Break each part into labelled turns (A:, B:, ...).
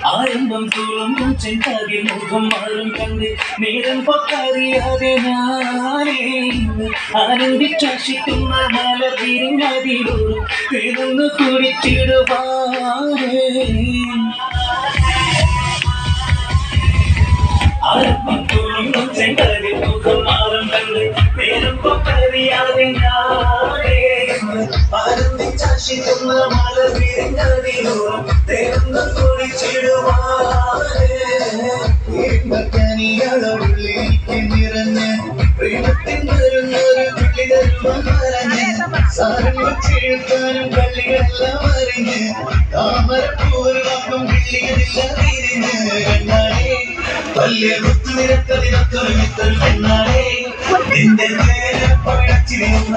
A: ആരംഭം തുറന്നു ചെന്തകിൽ മുഖം മാറും കണ്ട് നേരം പൊക്കറിയാതെ ഞാനേ ആനന്ദിച്ചാശിക്കുന്ന മല തിരിഞ്ഞതിലൂടെ തിരുന്നു കുടിച്ചിടുവാനേ ആരംഭം തുറന്നു ചെന്തകിൽ മുഖം മാറും കണ്ട് നേരം പൊക്കറിയാതെ ഞാനേ ആനന്ദിച്ചാശിക്കുന്ന മല തിരിഞ്ഞതിലൂടെ തിരുന്നു ിയാളൊള്ളിലേക്ക് നിറഞ്ഞ് പ്രീണത്തിൻ വരുന്നൊരു തുള്ളി തരുവാറഞ്ഞ് സാരംഗെഴുത്താനും കള്ളികളെല്ലാം അറിഞ്ഞ് താമരപ്പൂർവം കിള്ളികളില്ല തിരിഞ്ഞ് കണ്ണാടേ വലിയ കുത്തുനിരത്തതിനൊത്തൊരു മിത്തൊരു കണ്ണാടേ നിന്റെ പഴച്ചിരുന്ന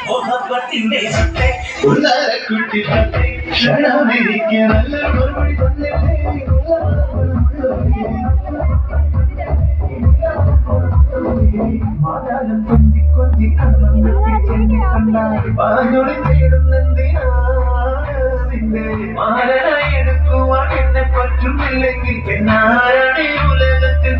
A: മോഹപ്പത്തിന്റെ സത്തെ ഉള്ളാരക്കുട്ടി പത്തെ ക്ഷണമെനിക്ക് നല്ല മറുപടി തന്നിട്ടേ മാതാലം കൊഞ്ചി കൊഞ്ചി കണ്ണം പാഞ്ഞൊളി തേടുന്നെന്തിനാണ് നിന്നെ മാരനായി എടുക്കുവാൻ എന്നെ പറ്റുന്നില്ലെങ്കിൽ എന്നാരാണ് ഉലകത്തിൽ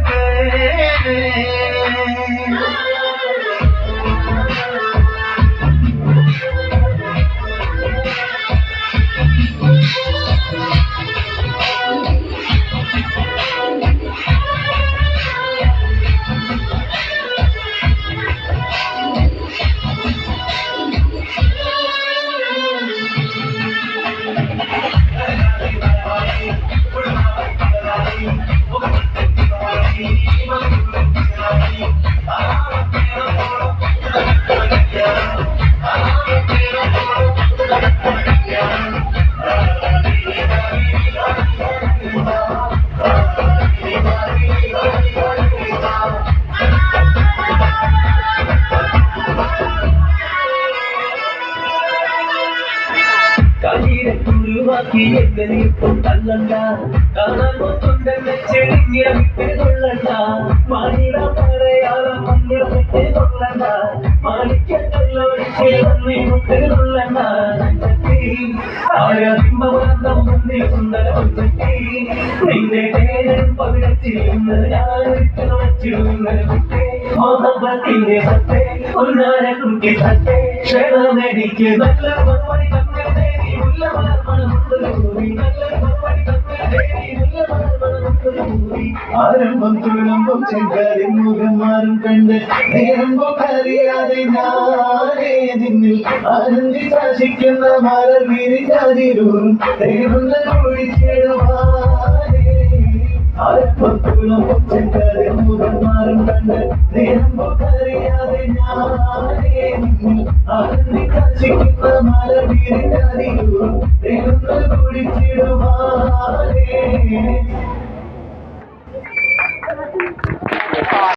A: ുരുവാക്കി എങ്ങനെയും തള്ളണ്ട കാണാൻ കൊണ്ടെന്നെ ചെടിങ്ങിയ വിട്ട് കൊള്ളണ്ട മാനിട പറയാതെ പങ്കിടത്തെ കൊള്ളണ്ട മാണിക്കല്ലോടി ചേർന്ന് വിട്ട് കൊള്ളണ്ട ആരംഭം മുന്നിൽ സുന്ദര നിന്റെ പേരും പവിടച്ചിരുന്ന് ഞാൻ വച്ചിരുന്ന മോഹത്തിന്റെ സത്തെ ഒന്നാര കുട്ടി സത്തെ ക്ഷണമെനിക്ക് നല്ല മറുപടി തന്നെ ആരംഭം തുളമ്പം ചെങ്കാരി മുഖം മാറും കണ്ട് നേരമ്പോ അറിയാതെ ഞാനേ നിന്നിൽ ആനന്ദിച്ചാശിക്കുന്ന മലർ വിരിഞ്ഞാതിരൂറും തേടുന്ന കുഴിച്ചിടുവാനേ ആരംഭം തുളമ്പം ചെങ്കാരി മുഖം മാറും കണ്ട് നേരമ്പോ അറിയാതെ ഞാനേ നിന്നിൽ ആനന്ദിച്ചാശിക്കുന്ന മലർ വിരിഞ്ഞാതിരൂറും തേടുന്ന കുഴിച്ചിടുവാനേ